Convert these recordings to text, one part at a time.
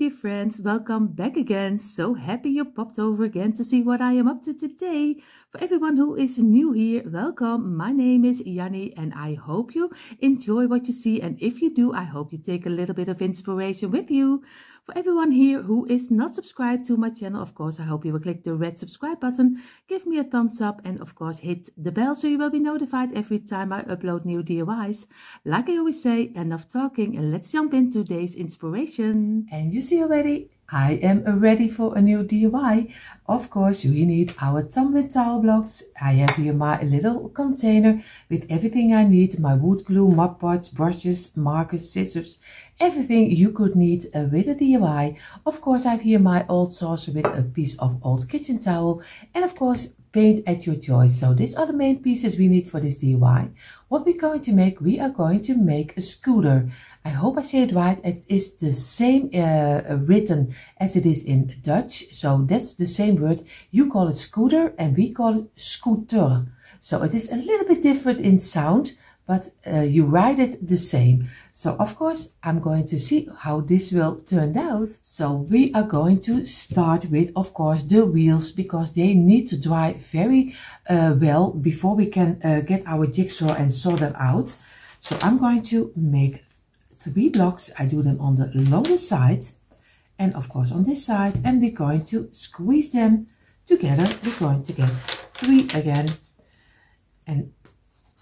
dear friends, welcome back again. So happy you popped over again to see what I am up to today. For everyone who is new here, welcome. My name is Janny and I hope you enjoy what you see, and if you do, I hope you take a little bit of inspiration with you. For everyone here who is not subscribed to my channel, of course, I hope you will click the red subscribe button, give me a thumbs up, and of course hit the bell so you will be notified every time I upload new DIYs. Like I always say, enough talking and let's jump into today's inspiration. And you see already, I am ready for a new DIY. Of course, we need our tumbling towel blocks. I have here my little container with everything I need, my wood glue, mop pots, brushes, markers, scissors, everything you could need with a DIY. Of course, I have here my old saucer with a piece of old kitchen towel, and of course, paint at your choice. So these are the main pieces we need for this DIY. What we're going to make, we are going to make a scooter. I hope I say it right. It is the same written as it is in Dutch. So that's the same word. You call it scooter and we call it scooter. So it is a little bit different in sound, but you write it the same. So of course, I'm going to see how this will turn out. So we are going to start with, of course, the wheels, because they need to dry very well before we can get our jigsaw and saw them out. So I'm going to make 3 blocks. I do them on the longer side and of course on this side, and we're going to squeeze them together. We're going to get 3 again, and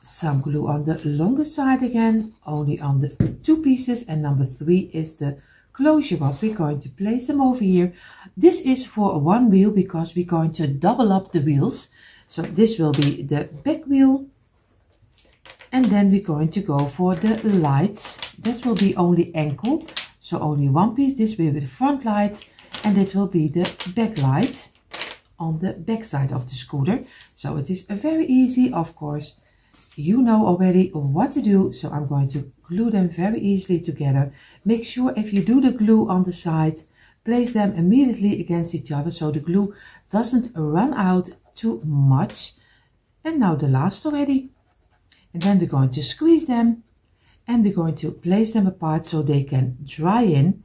some glue on the longer side again, only on the 2 pieces, and number 3 is the closure up. We're going to place them over here. This is for 1 wheel because we're going to double up the wheels. So this will be the back wheel, and then we're going to go for the lights. This will be only ankle, so only 1 piece. This will be the front light, and it will be the back light on the back side of the scooter. So it is very easy, of course. You know already what to do, so I'm going to glue them very easily together. Make sure if you do the glue on the side, place them immediately against each other so the glue doesn't run out too much. And now the last already. And then we're going to squeeze them and we're going to place them apart so they can dry in.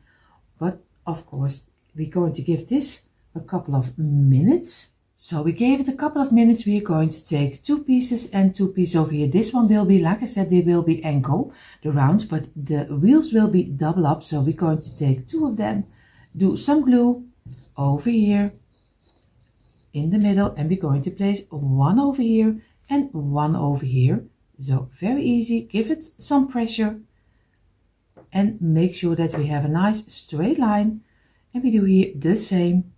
But of course, we're going to give this a couple of minutes. So we gave it a couple of minutes. We are going to take 2 pieces and 2 pieces over here. This one will be, like I said, they will be ankle, the round, but the wheels will be double up. So we're going to take 2 of them, do some glue over here in the middle, and we're going to place 1 over here and 1 over here. So very easy. Give it some pressure and make sure that we have a nice straight line. And we do here the same.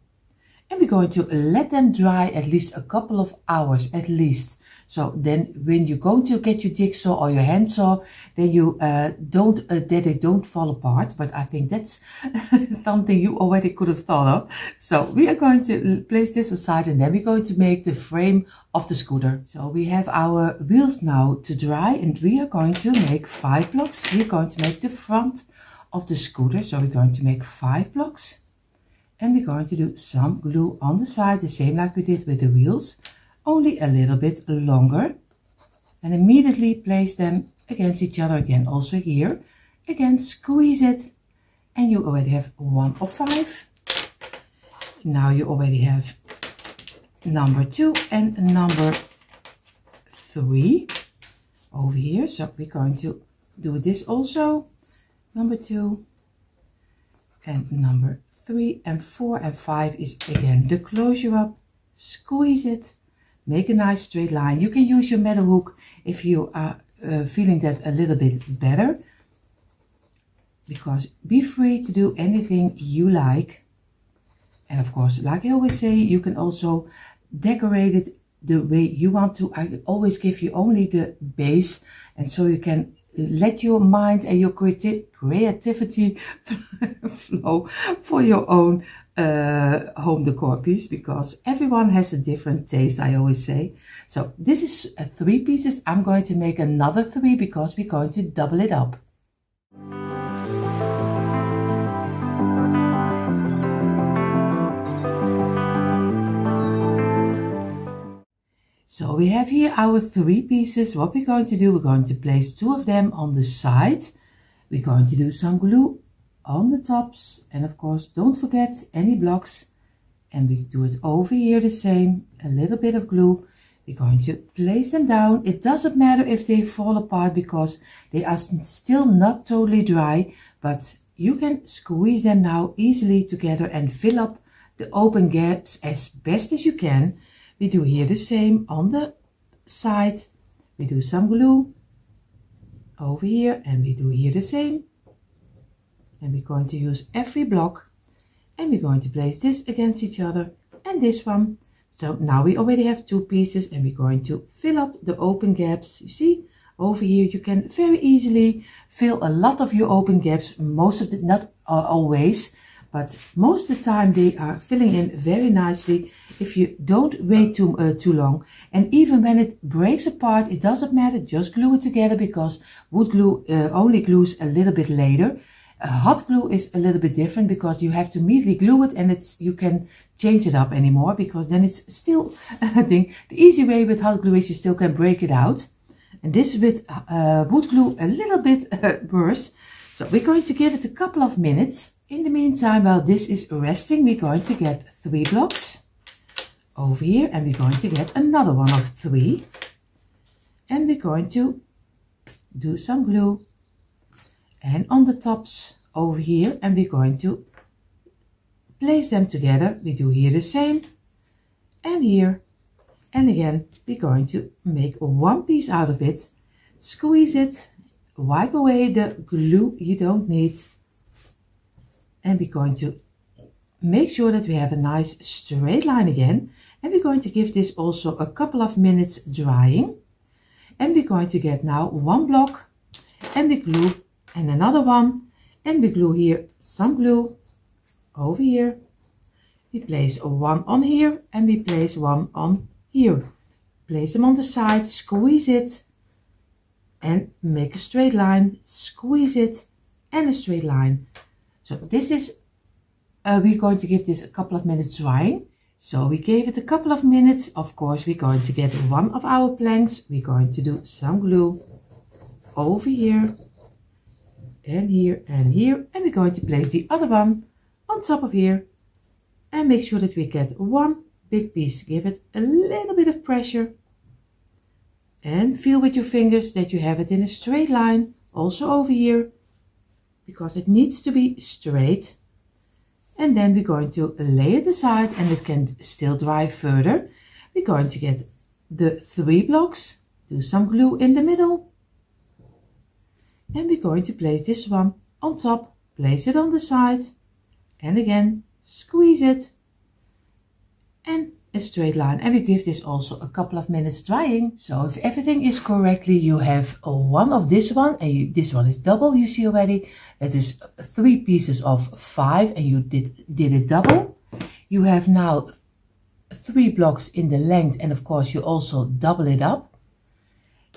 And we're going to let them dry at least a couple of hours at least. So then when you're going to get your jigsaw or your handsaw, then you that they don't fall apart. But I think that's something you already could have thought of. So we are going to place this aside, and then we're going to make the frame of the scooter. So we have our wheels now to dry, and we are going to make 5 blocks. We're going to make the front of the scooter. So we're going to make 5 blocks. And we're going to do some glue on the side, the same like we did with the wheels, only a little bit longer. And immediately place them against each other again. Also here, again, squeeze it. And you already have 1 of 5. Now you already have number 2 and number 3 over here. So we're going to do this also. Number 2 and number 3 and 4 and 5 is again the closure up. Squeeze it, make a nice straight line. You can use your metal hook if you are feeling that a little bit better, because be free to do anything you like. And of course, like I always say, you can also decorate it the way you want to. I always give you only the base, and so you can let your mind and your creativity flow for your own home decor piece, because everyone has a different taste, I always say. So this is 3 pieces. I'm going to make another 3 because we're going to double it up. So we have here our 3 pieces. What we're going to do, we're going to place 2 of them on the side. We're going to do some glue on the tops, and of course don't forget any blocks. And we do it over here the same, a little bit of glue. We're going to place them down. It doesn't matter if they fall apart because they are still not totally dry, but you can squeeze them now easily together and fill up the open gaps as best as you can. We do here the same on the side. We do some glue over here, and we do here the same. And we're going to use every block, and we're going to place this against each other and this one. So now we already have 2 pieces, and we're going to fill up the open gaps. You see over here you can very easily fill a lot of your open gaps. Most of it, not always, but most of the time they are filling in very nicely if you don't wait too long. And even when it breaks apart, it doesn't matter, just glue it together, because wood glue only glues a little bit later. Hot glue is a little bit different because you have to immediately glue it, and you can change it up anymore, because then it's still a thing. The easy way with hot glue is you still can break it out, and this with wood glue a little bit worse. So we're going to give it a couple of minutes. In the meantime, while this is resting, we're going to get 3 blocks over here, and we're going to get another one of 3, and we're going to do some glue and on the tops over here, and we're going to place them together. We do here the same, and here, and again we're going to make one piece out of it, squeeze it, wipe away the glue you don't need, and we're going to make sure that we have a nice straight line again. And we're going to give this also a couple of minutes drying, and we're going to get now 1 block, and we glue, and another one, and we glue here some glue over here. We place 1 on here, and we place 1 on here. Place them on the side, squeeze it, and make a straight line, squeeze it, and a straight line. So this is, we're going to give this a couple of minutes drying. So we gave it a couple of minutes. Of course, we're going to get 1 of our planks. We're going to do some glue over here, and here, and here, and we're going to place the other one on top of here, and make sure that we get 1 big piece. Give it a little bit of pressure, and feel with your fingers that you have it in a straight line, also over here, because it needs to be straight. And then we're going to lay it aside, and it can still dry further. We're going to get the 3 blocks, do some glue in the middle, and we're going to place this one on top, place it on the side, and again squeeze it, and a straight line. And we give this also a couple of minutes drying. So if everything is correctly, you have 1 of this one, and this one is double. You see already that is 3 pieces of 5, and you did it double. You have now 3 blocks in the length, and of course you also double it up.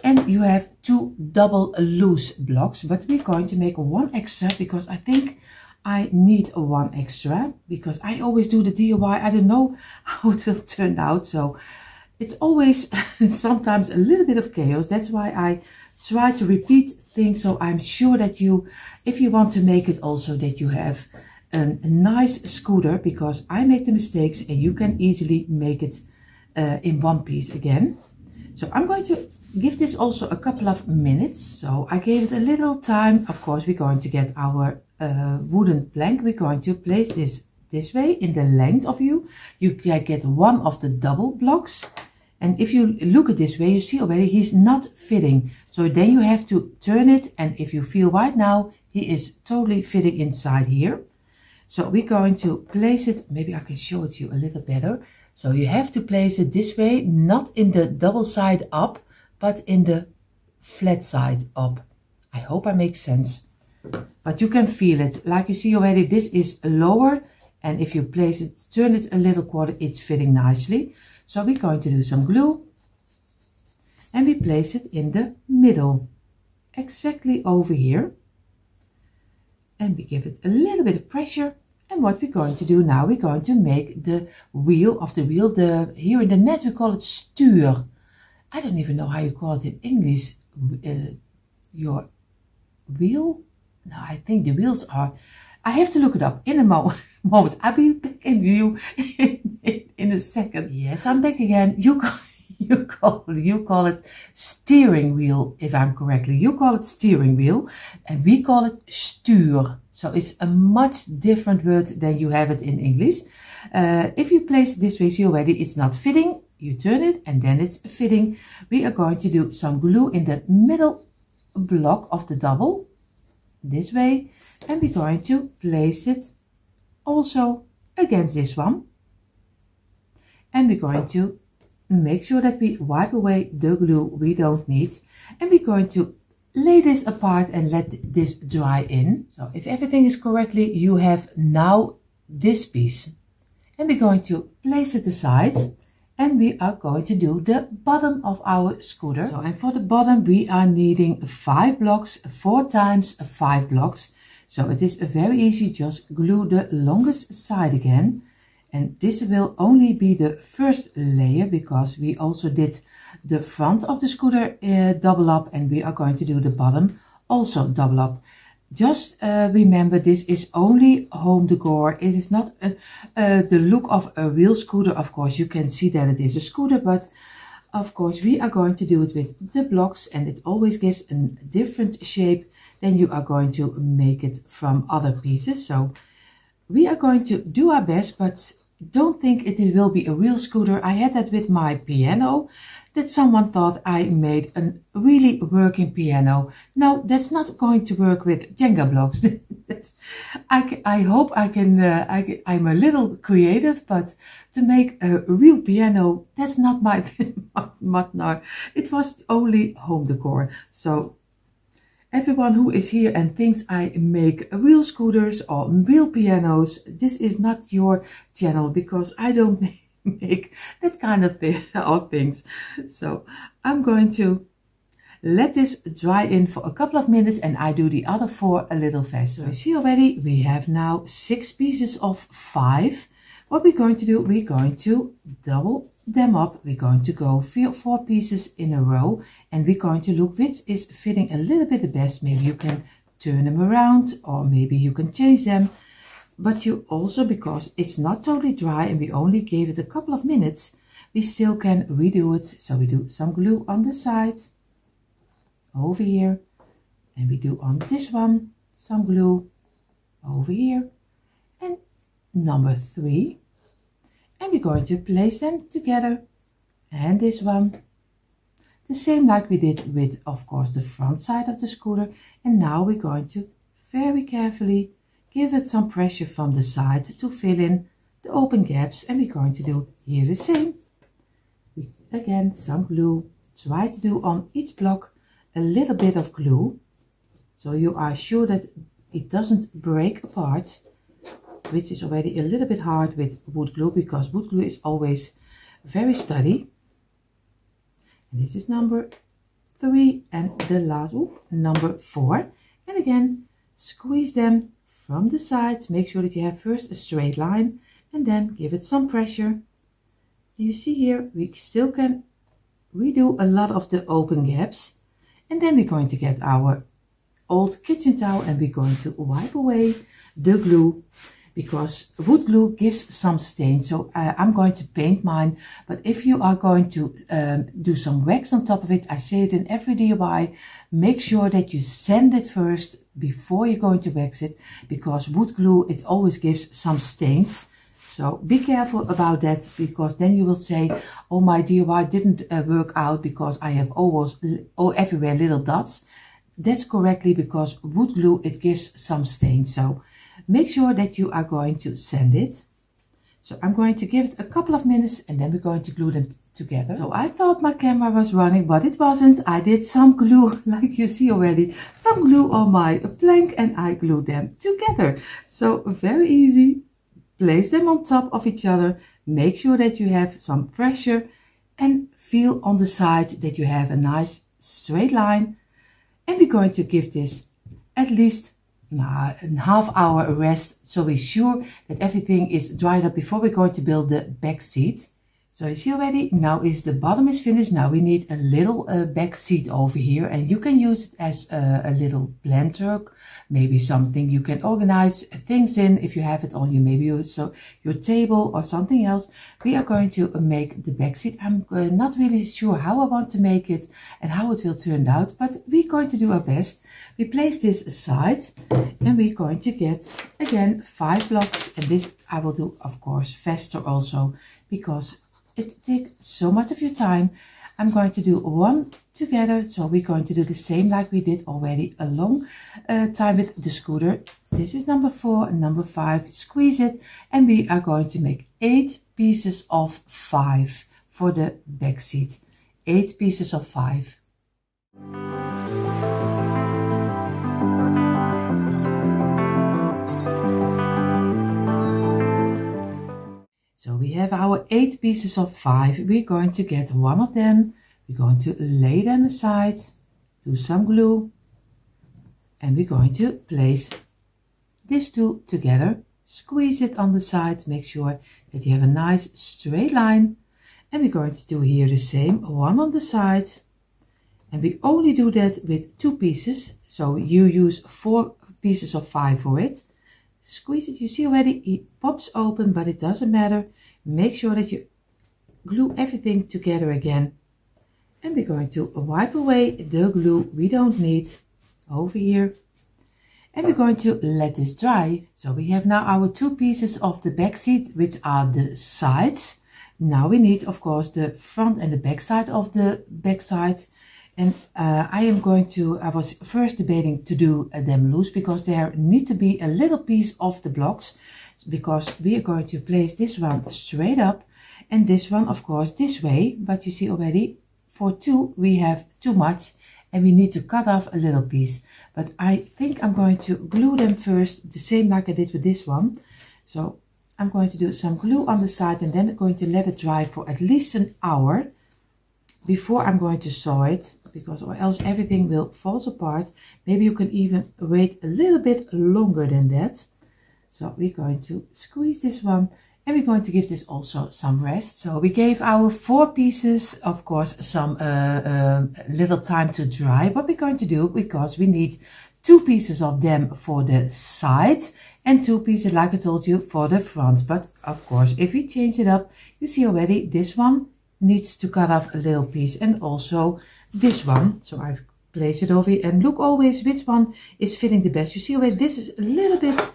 And you have 2 double loose blocks, but we're going to make 1 extra because I think I need 1 extra, because I always do the DIY. I don't know how it will turn out, so it's always sometimes a little bit of chaos. That's why I try to repeat things, so I'm sure that you, if you want to make it also, that you have a nice scooter, because I make the mistakes and you can easily make it in 1 piece again. So I'm going to give this also a couple of minutes. So I gave it a little time. Of course, we're going to get our wooden plank. We're going to place this way in the length of you. You can get 1 of the double blocks. And if you look at this way, you see already he's not fitting. So then you have to turn it. And if you feel right now, he is totally fitting inside here. So we're going to place it. Maybe I can show it to you a little better. So you have to place it this way, not in the double side up, but in the flat side up. I hope I make sense. But you can feel it. Like you see already, this is lower. And if you place it, turn it a little quarter, it's fitting nicely. So we're going to do some glue. And we place it in the middle. Exactly over here. And we give it a little bit of pressure. And what we're going to do now, we're going to make the wheel of the wheel. Here in the net we call it stuur. I don't even know how you call it in English. Your wheel? No, I think the wheels are I have to look it up in a moment. I'll be back in you in a second. Yes, I'm back again. You call it steering wheel, if I'm correctly. You call it steering wheel, and we call it stuur. So it's a much different word than you have it in English. If you place this way, see already, it's not fitting. You turn it and then it's fitting. We are going to do some glue in the middle block of the double, this way, and we're going to place it also against this one. And we're going to make sure that we wipe away the glue we don't need. And we're going to lay this apart and let this dry in. So if everything is correctly, you have now this piece. And we're going to place it aside. And we are going to do the bottom of our scooter. So, and for the bottom, we are needing 5 blocks, 4 times 5 blocks. So it is very easy, just glue the longest side again. And this will only be the first layer because we also did the front of the scooter double up, and we are going to do the bottom also double up. Just remember, this is only home decor. It is not the look of a real scooter. Of course, you can see that it is a scooter, but of course we are going to do it with the blocks, and it always gives a different shape than you are going to make it from other pieces. So we are going to do our best, but don't think it will be a real scooter. I had that with my piano, that someone thought I made a really working piano. No, that's not going to work with Jenga blocks. I hope I can, I'm a little creative, but to make a real piano, that's not my, no, it was only home decor. So everyone who is here and thinks I make real scooters or real pianos, this is not your channel, because I don't make that kind of things. So I'm going to let this dry in for a couple of minutes, and I do the other 4 a little faster. So you see already, we have now 6 pieces of 5. What we're going to do, we're going to double them up. We're going to go 4 pieces in a row, and we're going to look which is fitting a little bit the best. Maybe you can turn them around, or maybe you can change them. But you also, because it's not totally dry and we only gave it a couple of minutes, we still can redo it. So we do some glue on the side over here, and we do on this one some glue over here, and number 3, and we're going to place them together, and this one the same like we did with, of course, the front side of the scooter. And now we're going to very carefully give it some pressure from the side to fill in the open gaps, and we're going to do here the same. Again, some glue. Try to do on each block a little bit of glue, so you are sure that it doesn't break apart, which is already a little bit hard with wood glue, because wood glue is always very sturdy. And this is number 3, and the last number 4. And again, squeeze them from the sides. Make sure that you have first a straight line, and then give it some pressure. You see here, we still can redo a lot of the open gaps. And then we're going to get our old kitchen towel, and we're going to wipe away the glue, because wood glue gives some stain. So I'm going to paint mine, but if you are going to do some wax on top of it, I say it in every DIY, make sure that you sand it first before you're going to wax it, because wood glue, it always gives some stains. So be careful about that, because then you will say, oh, my DIY didn't work out because I have everywhere little dots. That's correctly because wood glue, it gives some stain. So make sure that you are going to sand it. So I'm going to give it a couple of minutes, and then we're going to glue them together. So I thought my camera was running, but it wasn't. I did some glue, like you see already, some glue on my plank, and I glued them together. So very easy. Place them on top of each other. Make sure that you have some pressure, and feel on the side that you have a nice straight line. And we're going to give this at least a half hour rest, so we're sure that everything is dried up before we're going to build the back seat. So you see already, now is the bottom is finished. Now we need a little back seat over here, and you can use it as a little blender, maybe something you can organize things in if you have it on you, maybe your table or something else. We are going to make the back seat. I'm not really sure how I want to make it and how it will turn out, but we're going to do our best. We place this aside, and we're going to get again 5 blocks, and this I will do of course faster also because it takes so much of your time. I'm going to do 1 together, so we're going to do the same like we did already a long time with the scooter. This is number 4 and number 5. Squeeze it, and we are going to make 8 pieces of 5 for the back seat. 8 pieces of 5. So we have our 8 pieces of 5. We're going to get one of them. We're going to lay them aside, do some glue, and we're going to place these 2 together. Squeeze it on the side, make sure that you have a nice straight line. And we're going to do here the same, one on the side. And we only do that with 2 pieces, so you use 4 pieces of 5 for it. Squeeze it, you see already it pops open, but it doesn't matter. Make sure that you glue everything together again. And we're going to wipe away the glue we don't need over here. And we're going to let this dry. So we have now our 2 pieces of the back seat, which are the sides. Now we need of course the front and the back side of the back side. And I was first debating to do them loose because there need to be a little piece of the blocks, because we are going to place this one straight up and this one of course this way. But you see already for 2 we have too much and we need to cut off a little piece. But I think I'm going to glue them first, the same like I did with this one. So I'm going to do some glue on the side and then I'm going to let it dry for at least an hour before I'm going to sew it, because or else everything will fall apart. Maybe you can even wait a little bit longer than that. So we're going to squeeze this one and we're going to give this also some rest. So we gave our 4 pieces of course some little time to dry. What we're going to do, because we need 2 pieces of them for the side and 2 pieces like I told you for the front. But of course if we change it up, you see already this one needs to cut off a little piece and also this one. So I've placed it over here and look always which one is fitting the best. You see already this is a little bit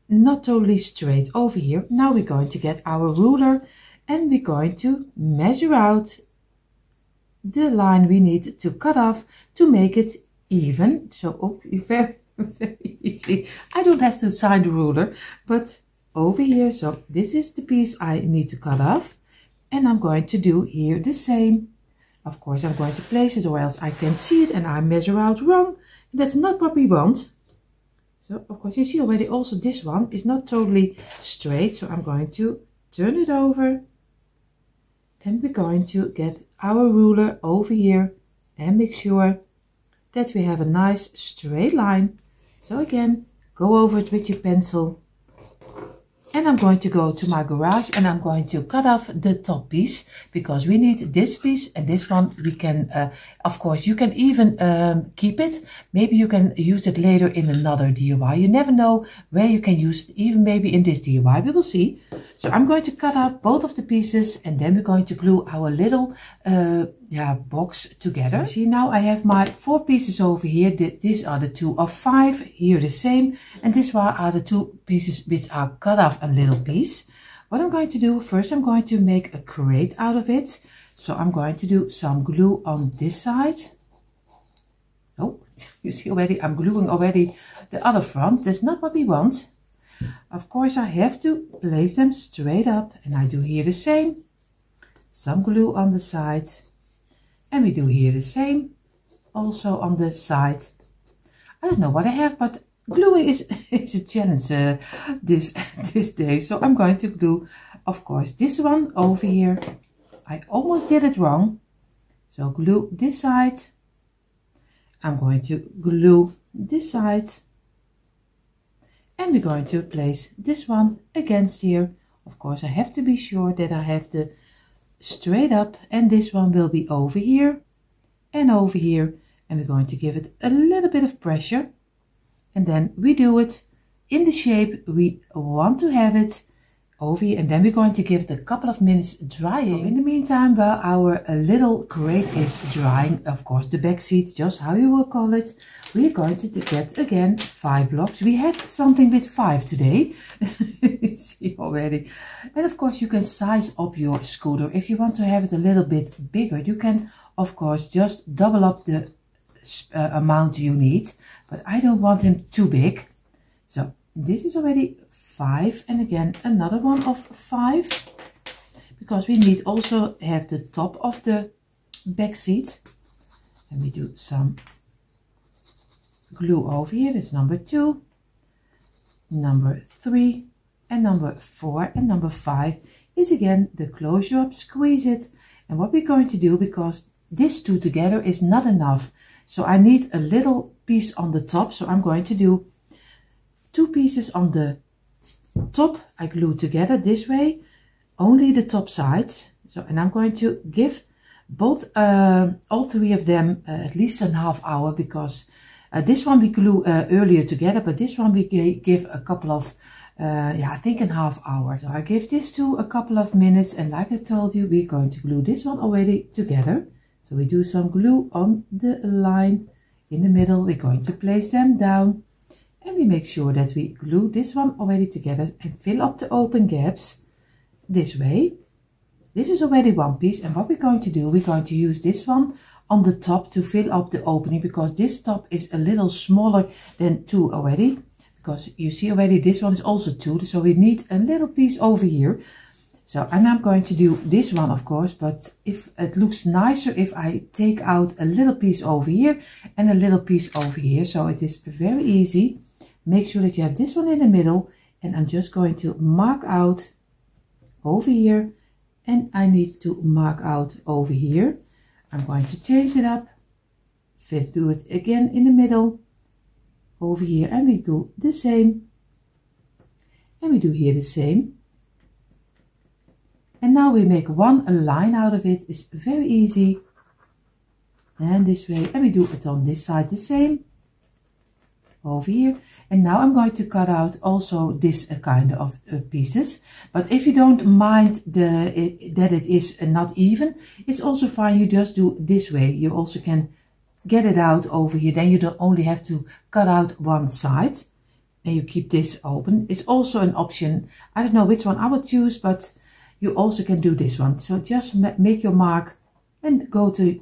not totally straight over here. Now we're going to get our ruler and we're going to measure out the line we need to cut off to make it even. So very, very easy. I don't have to sign the ruler, but over here, so this is the piece I need to cut off. And I'm going to do here the same. Of course, I'm going to place it or else I can see it and I measure out wrong. And that's not what we want. So, of course, you see already also this one is not totally straight. So I'm going to turn it over. And we're going to get our ruler over here and make sure that we have a nice straight line. So again, go over it with your pencil. And I'm going to go to my garage and I'm going to cut off the top piece, because we need this piece and this one we can, of course, you can even keep it. Maybe you can use it later in another DIY. You never know where you can use it, even maybe in this DIY, we will see. So I'm going to cut off both of the pieces and then we're going to glue our little box together. So see, now I have my 4 pieces over here. These are the 2 of 5, here the same. And this one are the 2 pieces which are cut off a little piece. What I'm going to do, first I'm going to make a crate out of it. So I'm going to do some glue on this side. Oh, you see already, I'm gluing already the other front. That's not what we want. Of course, I have to place them straight up, and I do here the same. Some glue on the side, and we do here the same, also on the side. I don't know what I have, but gluing is a challenge this day. So I'm going to glue, of course, this one over here. I almost did it wrong. So glue this side. I'm going to glue this side. And we're going to place this one against here. Of course, I have to be sure that I have the straight up, and this one will be over here and over here, and we're going to give it a little bit of pressure, and then we do it in the shape we want to have it over here, and then we're going to give it a couple of minutes drying. So in the meantime, while our little crate is drying, of course the back seat, just how you will call it, we're going to get again 5 blocks. We have something with 5 today. You see already. And of course you can size up your scooter. If you want to have it a little bit bigger, you can of course just double up the amount you need, but I don't want him too big. So this is already 5, and again another one of 5, because we need also have the top of the back seat, and we do some glue over here. That's number 2, number 3, and number 4, and number 5 is again the closure up, squeeze it. And what we're going to do, because this 2 together is not enough, so I need a little piece on the top, so I'm going to do 2 pieces on the top. I glue together this way, only the top sides. So, and I'm going to give both all 3 of them at least a half hour, because this one we glue earlier together, but this one we give a couple of yeah, I think a half hour. So I give this to a couple of minutes, and like I told you, we're going to glue this one already together. So we do some glue on the line in the middle. We're going to place them down, and we make sure that we glue this one already together and fill up the open gaps this way. This is already one piece, and what we're going to do, we're going to use this one on the top to fill up the opening, because this top is a little smaller than 2 already, because you see already this one is also 2, so we need a little piece over here. So, and I'm going to do this one of course, but if it looks nicer if I take out a little piece over here and a little piece over here, so it is very easy. Make sure that you have this one in the middle, and I'm just going to mark out over here, and I need to mark out over here. I'm going to change it up, do it again in the middle, over here, and we do the same, and we do here the same. And now we make one line out of it. It's very easy, and this way, and we do it on this side the same, over here. And now I'm going to cut out also this kind of pieces, but if you don't mind that it is not even, it's also fine. You just do this way. You also can get it out over here, then you don't only have to cut out one side, and you keep this open. It's also an option. I don't know which one I would choose, but you also can do this one. So just make your mark and go to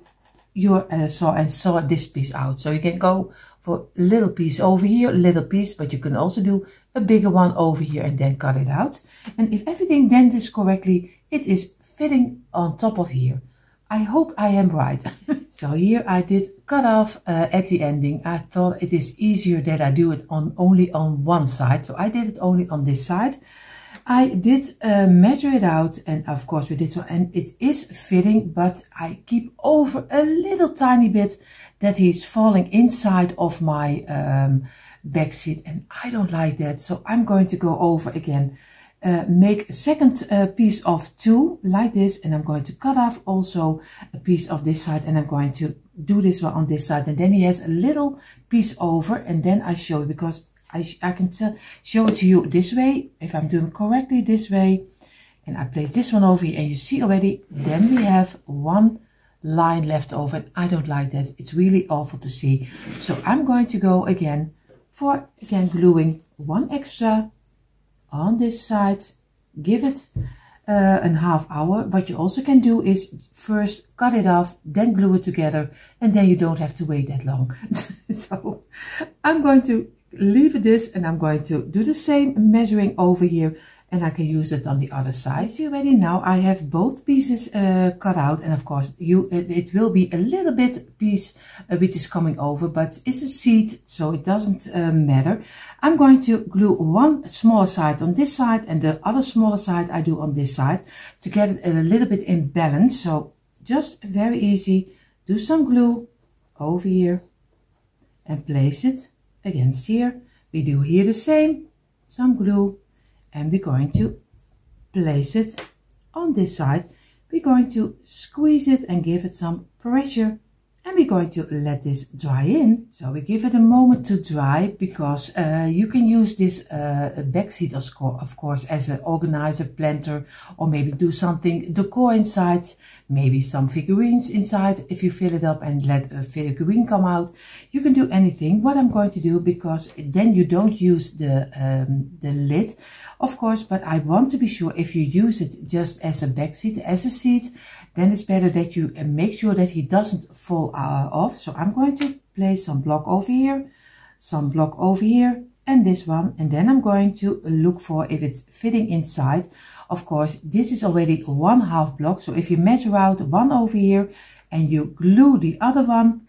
your saw and saw this piece out. So you can go for a little piece over here, a little piece, but you can also do a bigger one over here and then cut it out. And if everything then is correctly, it is fitting on top of here. I hope I am right. So here I did cut off at the ending. I thought it is easier that I do it only on one side. So I did it only on this side. I did measure it out, and of course we did so, and it is fitting, but I keep over a little tiny bit that he's falling inside of my back seat, and I don't like that. So I'm going to go over again, make a second piece of 2 like this, and I'm going to cut off also a piece of this side, and I'm going to do this one on this side, and then he has a little piece over, and then I show you, because I can show it to you this way, if I'm doing correctly this way, and I place this one over here, and you see already, then we have one line left over, and I don't like that. It's really awful to see. So I'm going to go again for gluing one extra on this side, give it a half hour. What you also can do is first cut it off, then glue it together, and then you don't have to wait that long. So I'm going to leave this, and I'm going to do the same measuring over here, and I can use it on the other side. You see already now I have both pieces cut out, and of course it will be a little bit piece which is coming over, but it's a seat, so it doesn't matter. I'm going to glue one smaller side on this side, and the other smaller side I do on this side to get it a little bit in balance. So just very easy, do some glue over here and place it against here. We do here the same, some glue, and we're going to place it on this side. We're going to squeeze it and give it some pressure. And we're going to let this dry in. So we give it a moment to dry, because you can use this back seat of course as an organizer, planter, or maybe do something decor inside, maybe some figurines inside. If you fill it up and let a figurine come out, you can do anything. What I'm going to do, because then you don't use the lid, of course, but I want to be sure if you use it just as a back seat, as a seat, then it's better that you make sure that he doesn't fall off. So I'm going to place some block over here, some block over here, and this one. And then I'm going to look for if it's fitting inside. Of course, this is already 1/2 block. So if you measure out one over here and you glue the other one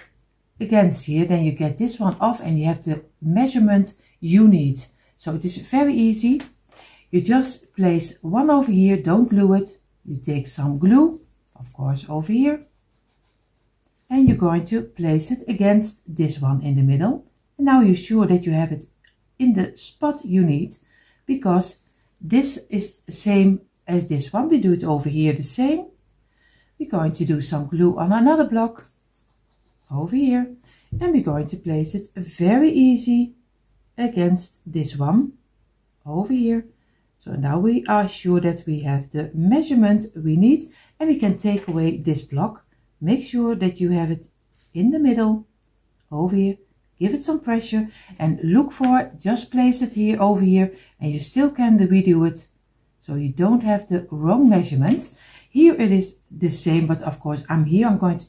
against here, then you get this one off and you have the measurement you need. So it is very easy. You just place one over here, don't glue it. You take some glue, of course, over here, and you're going to place it against this one in the middle. And now you're sure that you have it in the spot you need, because this is the same as this one. We do it over here the same. We're going to do some glue on another block over here, and we're going to place it very easy against this one over here. So now we are sure that we have the measurement we need, and we can take away this block. Make sure that you have it in the middle over here. Give it some pressure and look for it. Just place it here over here, and you still can redo it, so you don't have the wrong measurement. Here it is the same, but of course I'm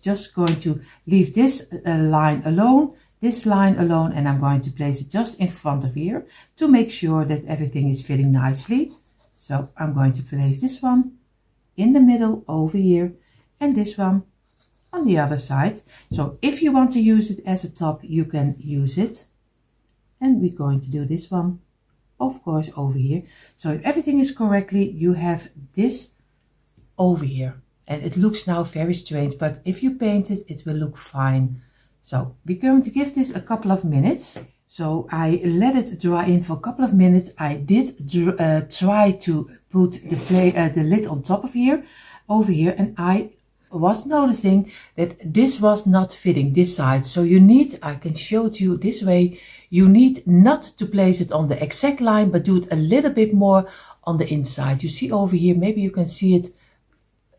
just going to leave this line alone, this line alone, and I'm going to place it just in front of here to make sure that everything is fitting nicely. So I'm going to place this one in the middle over here, and this one on the other side. So if you want to use it as a top, you can use it. And we're going to do this one, of course, over here. So if everything is correctly, you have this over here. And it looks now very strange, but if you paint it, it will look fine. So we're going to give this a couple of minutes. So I let it dry in for a couple of minutes. I did try to put the lid on top of here, over here, and I was noticing that this was not fitting this side. So you need, I can show it to you this way, you need not to place it on the exact line, but do it a little bit more on the inside. You see over here, maybe you can see it,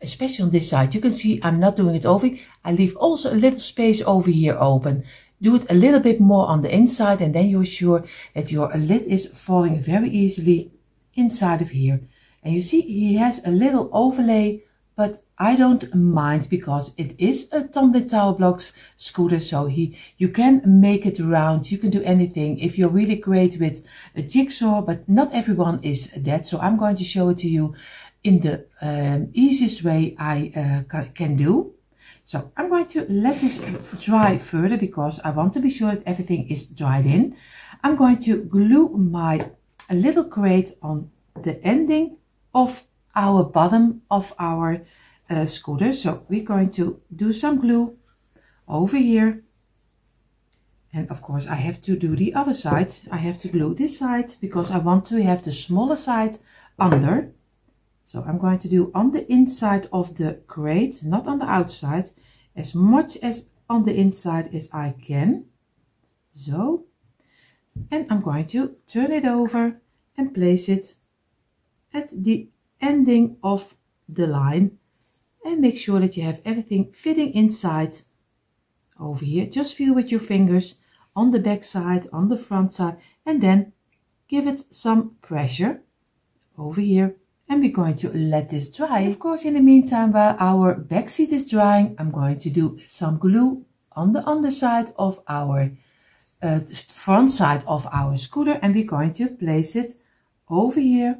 especially on this side. You can see I'm not doing it over. I leave also a little space over here open. Do it a little bit more on the inside, and then you're sure that your lid is falling very easily inside of here. And you see he has a little overlay, but I don't mind, because it is a tumbling tower blocks scooter, so you can make it round, you can do anything if you're really great with a jigsaw, but not everyone is that. So I'm going to show it to you in the easiest way I can do. So I'm going to let this dry further, because I want to be sure that everything is dried in. I'm going to glue my little crate on the ending of our bottom of our scooter. So we're going to do some glue over here, and of course I have to do the other side. I have to glue this side because I want to have the smaller side under. So I'm going to do on the inside of the crate, not on the outside, as much as on the inside as I can. So, and I'm going to turn it over and place it at the ending of the line, and make sure that you have everything fitting inside over here. Just feel with your fingers on the back side, on the front side, and then give it some pressure over here. And we're going to let this dry. Of course, in the meantime, while our back seat is drying, I'm going to do some glue on the underside of our front side of our scooter, and we're going to place it over here,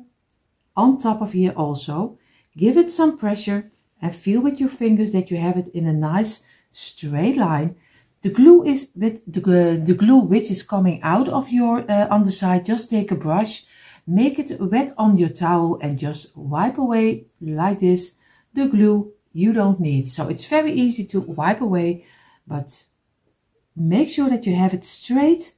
on top of here also. Give it some pressure and feel with your fingers that you have it in a nice straight line. The glue is with the glue which is coming out of your underside. Just take a brush, make it wet on your towel, and just wipe away like this the glue you don't need. So it's very easy to wipe away, but make sure that you have it straight.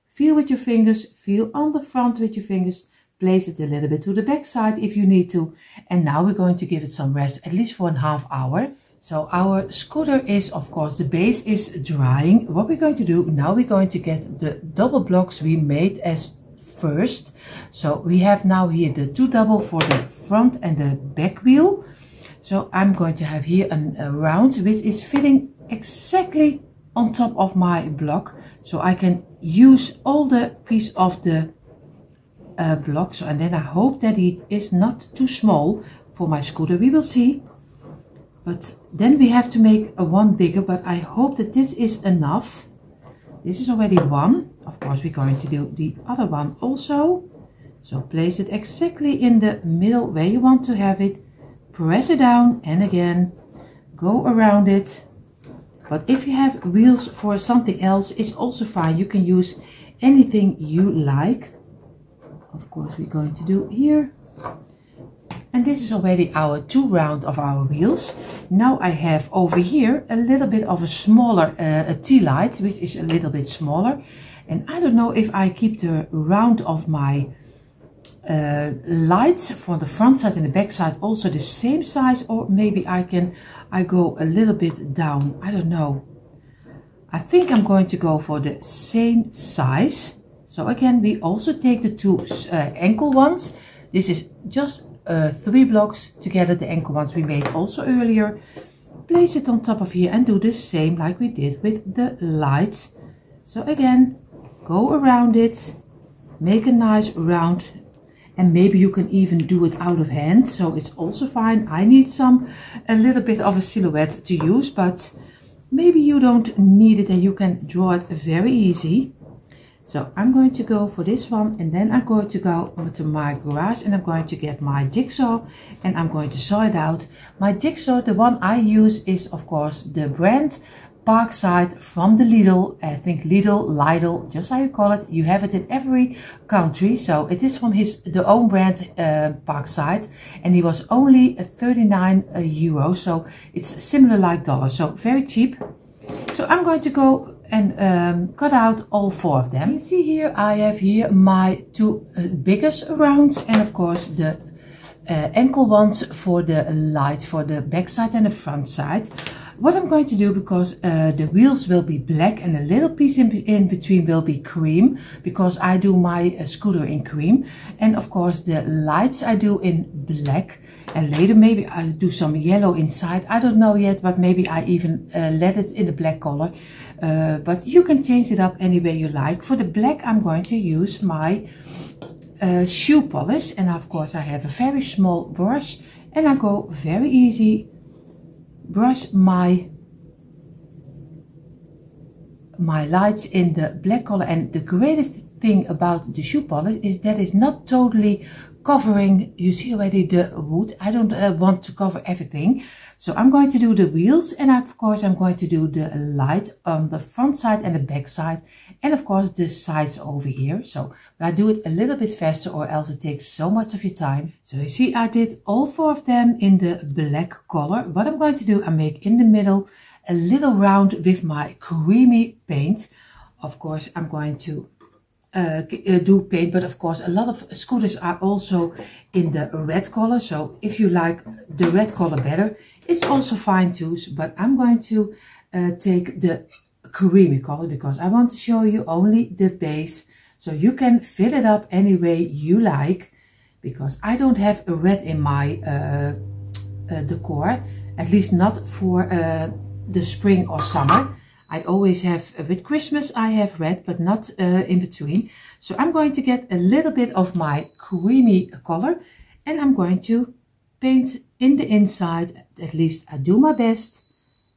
Feel with your fingers, feel on the front with your fingers, place it a little bit to the back side if you need to. And now we're going to give it some rest, at least for a half hour. So our scooter is, of course, the base is drying. What we're going to do, now we're going to get the double blocks we made as first. So we have now here the 2 double for the front and the back wheel. So I'm going to have here a round which is fitting exactly on top of my block. So I can use all the piece of the block. So, and then I hope that it is not too small for my scooter. We will see. But then we have to make a one bigger, but I hope that this is enough. This is already one. Of course, we're going to do the other one also. So place it exactly in the middle where you want to have it. Press it down and again, go around it. But if you have wheels for something else, it's also fine. You can use anything you like. Of course, we're going to do here. And this is already our 2 round of our wheels. Now I have over here a little bit of a smaller tea light, which is a little bit smaller. And I don't know if I keep the round of my lights for the front side and the back side also the same size, or maybe I go a little bit down. I don't know. I think I'm going to go for the same size. So again, we also take the 2 ankle ones. This is just 3 blocks together, the ankle ones we made also earlier. Place it on top of here and do the same like we did with the lights. So again, go around it, make a nice round, and maybe you can even do it out of hand, so it's also fine. I need a little bit of a silhouette to use, but maybe you don't need it and you can draw it very easy. So I'm going to go for this one, and then I'm going to go to my garage and I'm going to get my jigsaw and I'm going to saw it out. My jigsaw, the one I use is of course the brand Parkside from the Lidl. I think Lidl, just how you call it. You have it in every country. So it is from the own brand Parkside, and it was only 39 euros. So it's similar like dollars. So very cheap. So I'm going to go and cut out all 4 of them. You see here, I have here my 2 biggest rounds, and of course the ankle ones for the light for the back side and the front side. What I'm going to do, because the wheels will be black and a little piece in between will be cream, because I do my scooter in cream, and of course the lights I do in black, and later maybe I'll do some yellow inside. I don't know yet, but maybe I even let it in the black color. But you can change it up any way you like. For the black, I'm going to use my shoe polish, and of course I have a very small brush, and I go very easy brush my lights in the black color. And the greatest thing about the shoe polish is that it's not totally covering. You see already the wood. I don't want to cover everything, so I'm going to do the wheels, and of course I'm going to do the light on the front side and the back side, and of course the sides over here. So I do it a little bit faster, or else it takes so much of your time. So you see I did all 4 of them in the black color. What I'm going to do, I make in the middle a little round with my creamy paint. Of course I'm going to do paint, but of course a lot of scooters are also in the red color, so if you like the red color better, it's also fine too. But I'm going to take the creamy color, because I want to show you only the base, so you can fill it up any way you like, because I don't have a red in my decor, at least not for the spring or summer. I always have, with Christmas I have red, but not in between. So I'm going to get a little bit of my creamy color, and I'm going to paint in the inside. At least I do my best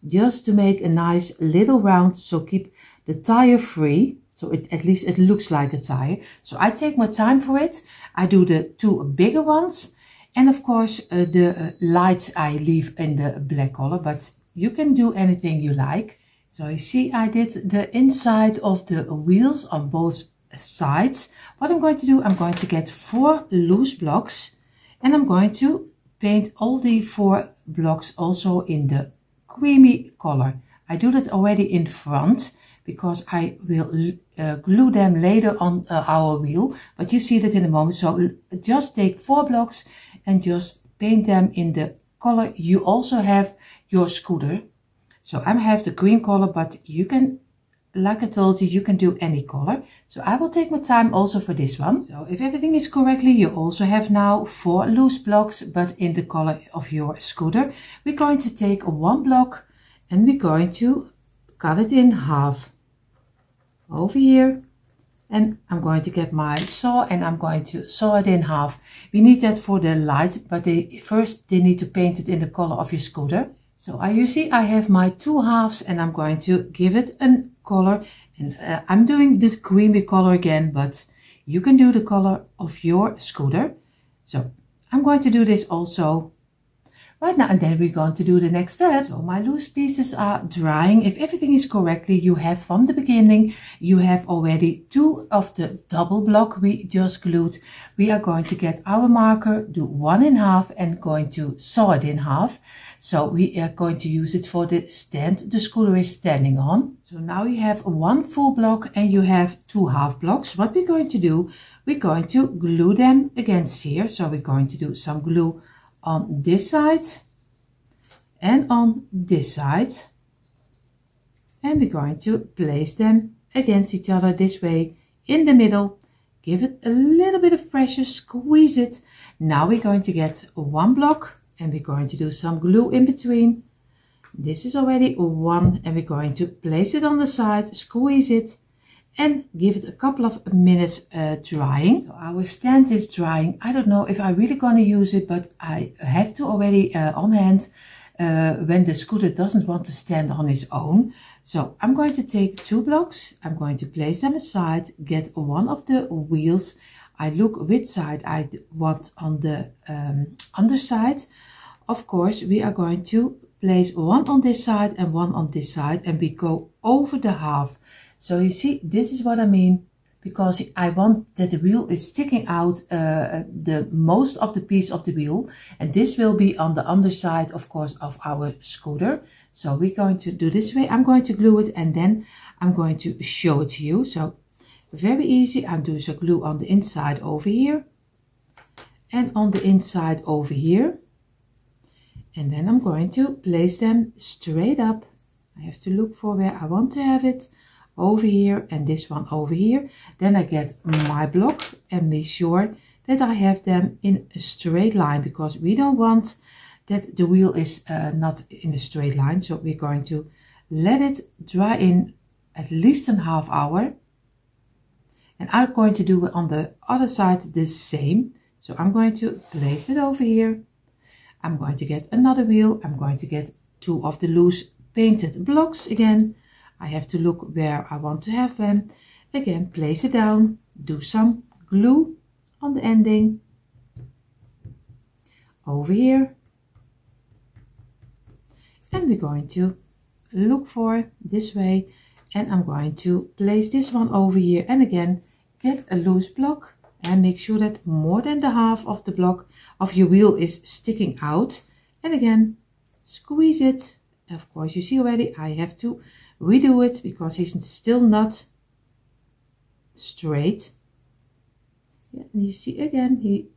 just to make a nice little round, so keep the tire free, so at least it looks like a tire. So I take my time for it. I do the 2 bigger ones, and of course the lights I leave in the black color, but you can do anything you like. So you see I did the inside of the wheels on both sides. What I'm going to do, I'm going to get 4 loose blocks, and I'm going to paint all the 4 blocks also in the creamy color. I do that already in front, because I will glue them later on our wheel, but you see that in a moment. So just take 4 blocks and just paint them in the color you also have your scooter. So I have the green color, but you can, like I told you, you can do any color. So I will take my time also for this one. So if everything is correctly, you also have now 4 loose blocks, but in the color of your scooter. We're going to take 1 block and we're going to cut it in half over here. And I'm going to get my saw and I'm going to saw it in half. We need that for the light, but first they need to paint it in the color of your scooter. So you see I have my 2 halves and I'm going to give it a color. And I'm doing the creamy color again, but you can do the color of your scooter. So I'm going to do this also right now, and then we're going to do the next step. So my loose pieces are drying. If everything is correctly, you have from the beginning, you have already 2 of the double block we just glued. We are going to get our marker, do 1 in half and going to saw it in half. So we are going to use it for the stand the scooter is standing on. So now you have 1 full block and you have 2 half blocks. What we're going to do, we're going to glue them against here. So we're going to do some glue on this side and on this side, and we're going to place them against each other this way in the middle. Give it a little bit of pressure, squeeze it. Now we're going to get 1 block and we're going to do some glue in between. This is already 1 and we're going to place it on the side, squeeze it and give it a couple of minutes drying. So our stand is drying. I don't know if I'm really going to use it, but I have to already on hand when the scooter doesn't want to stand on its own. So I'm going to take 2 blocks. I'm going to place them aside, get 1 of the wheels. I look which side I want on the underside. Of course, we are going to place 1 on this side and 1 on this side, and we go over the half. So you see, this is what I mean, because I want that the wheel is sticking out the most of the piece of the wheel, and this will be on the underside, of course, of our scooter. So we're going to do this way. I'm going to glue it and then I'm going to show it to you. So very easy. I'm doing some glue on the inside over here and on the inside over here. And then I'm going to place them straight up. I have to look for where I want to have it. Over here and this one over here. Then I get my block and make sure that I have them in a straight line, because we don't want that the wheel is not in a straight line. So we're going to let it dry in at least a half hour, and I'm going to do it on the other side the same. So I'm going to place it over here. I'm going to get another wheel. I'm going to get 2 of the loose painted blocks again. I have to look where I want to have them. Again, place it down, do some glue on the ending. Over here. And we're going to look for this way. And I'm going to place this one over here. And again, get a loose block and make sure that more than the half of the block of your wheel is sticking out. And again, squeeze it. Of course, you see already I have to redo it because he's still not straight. Yeah, and you see again, he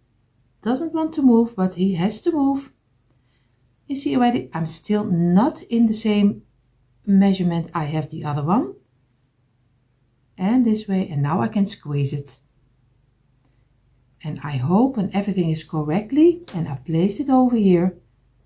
doesn't want to move, but he has to move. You see already, I'm still not in the same measurement I have the other one. And this way, and now I can squeeze it. And I hope when everything is correctly, and I place it over here,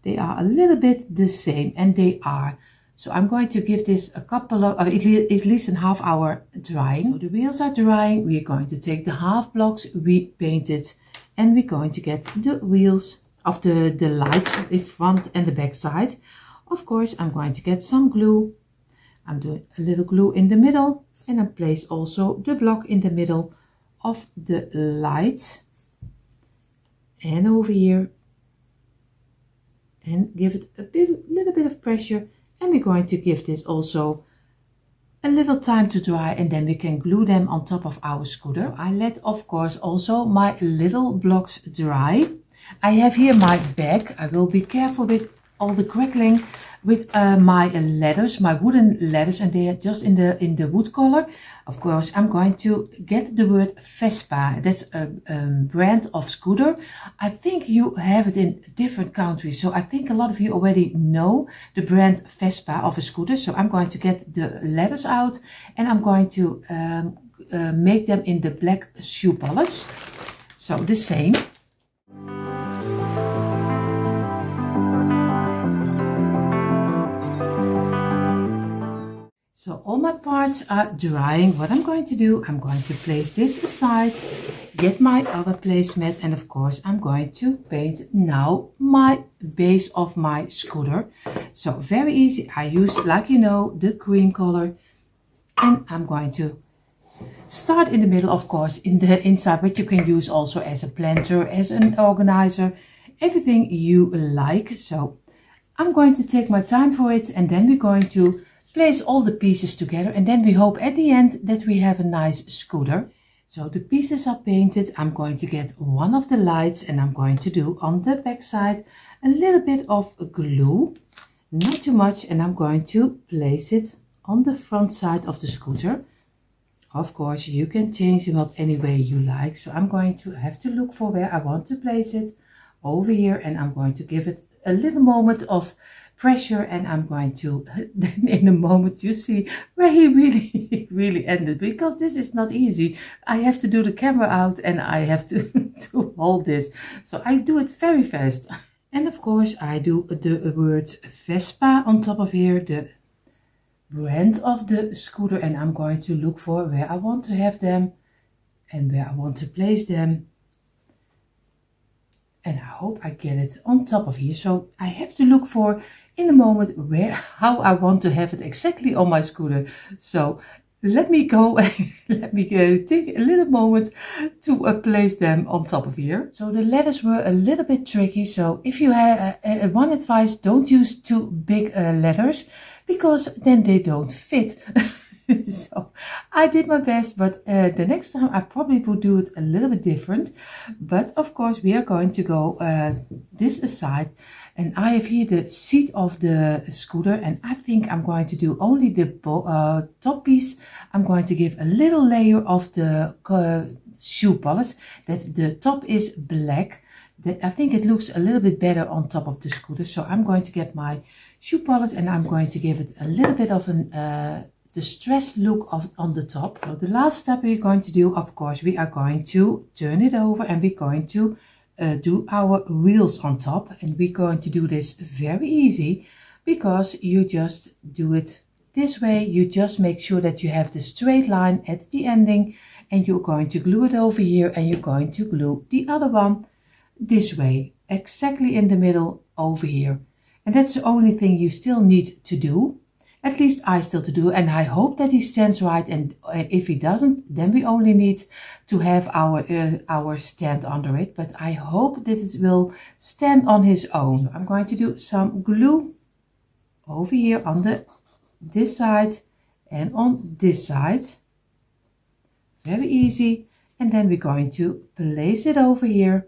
they are a little bit the same, and they are. So I'm going to give this a couple of, at least a half hour drying. So the wheels are drying. We're going to take the half blocks we painted, and we're going to get the wheels of the lights in front and the back side. Of course, I'm going to get some glue. I'm doing a little glue in the middle, and I place also the block in the middle of the light and over here, and give it a little bit of pressure. And we're going to give this also a little time to dry, and then we can glue them on top of our scooter. I let, of course, also my little blocks dry. I have here my bag. I will be careful with all the crackling, with my letters, my wooden letters, and they are just in the wood color. Of course, I'm going to get the word Vespa. That's a brand of scooter. I think you have it in different countries, so I think a lot of you already know the brand Vespa of a scooter. So I'm going to get the letters out, and I'm going to make them in the black shoe polish. So the same. So all my parts are drying. What I'm going to do, I'm going to place this aside, get my other placemat, and of course I'm going to paint now my base of my scooter. So very easy. I use, like you know, the cream color, and I'm going to start in the middle, of course, in the inside, but you can use also as a planter, as an organizer, everything you like. So I'm going to take my time for it, and then we're going to place all the pieces together, and then we hope at the end that we have a nice scooter. So the pieces are painted. I'm going to get one of the lights, and I'm going to do on the back side a little bit of glue, not too much, and I'm going to place it on the front side of the scooter. Of course, you can change them up any way you like. So I'm going to have to look for where I want to place it over here, and I'm going to give it a little moment of pressure, and I'm going to, then in a moment you see where he really ended, because this is not easy. I have to do the camera out, and I have to, to hold this. So I do it very fast. And of course I do the word Vespa on top of here, the brand of the scooter, and I'm going to look for where I want to have them and where I want to place them. And I hope I get it on top of here. So I have to look for in a moment how I want to have it exactly on my scooter. So let me go, let me take a little moment to place them on top of here. So the letters were a little bit tricky. So if you have one advice, don't use too big letters, because then they don't fit. So I did my best, but the next time I probably would do it a little bit different. But of course we are going to go this aside, and I have here the seat of the scooter, and I think I'm going to do only the top piece. I'm going to give a little layer of the shoe polish, that the top is black. That I think it looks a little bit better on top of the scooter. So I'm going to get my shoe polish, and I'm going to give it a little bit of an distressed look on the top. So the last step we're going to do, of course, we are going to turn it over, and we're going to do our wheels on top. And we're going to do this very easy, because you just do it this way. You just make sure that you have the straight line at the ending, and you're going to glue it over here, and you're going to glue the other one this way, exactly in the middle over here. And that's the only thing you still need to do. At least I still to do, and I hope that he stands right. And if he doesn't, then we only need to have our stand under it. But I hope this will stand on his own. I'm going to do some glue over here on this side and on this side. Very easy. And then we're going to place it over here.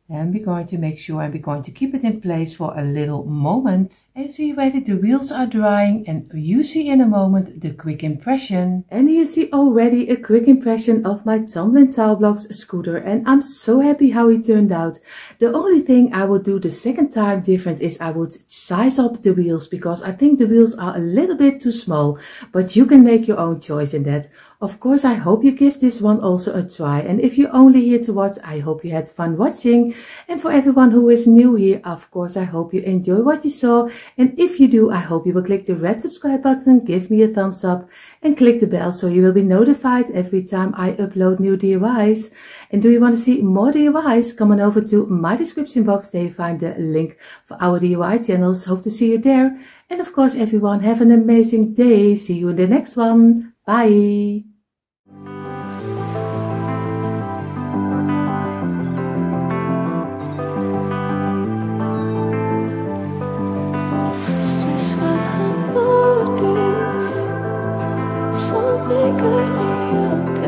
And we're going to make sure, and we're going to keep it in place for a little moment. As you ready, the wheels are drying, and you see in a moment the quick impression. And you see already a quick impression of my Tumbling Tile Blocks scooter, and I'm so happy how it turned out. The only thing I would do the second time different is I would size up the wheels, because I think the wheels are a little bit too small, but you can make your own choice in that. Of course, I hope you give this one also a try. And if you're only here to watch, I hope you had fun watching. And for everyone who is new here, of course, I hope you enjoy what you saw. And if you do, I hope you will click the red subscribe button, give me a thumbs up, and click the bell so you will be notified every time I upload new DIYs. And do you want to see more DIYs? Come on over to my description box. There you find the link for our DIY channels. Hope to see you there. And of course, everyone, have an amazing day. See you in the next one. Bye. Something could be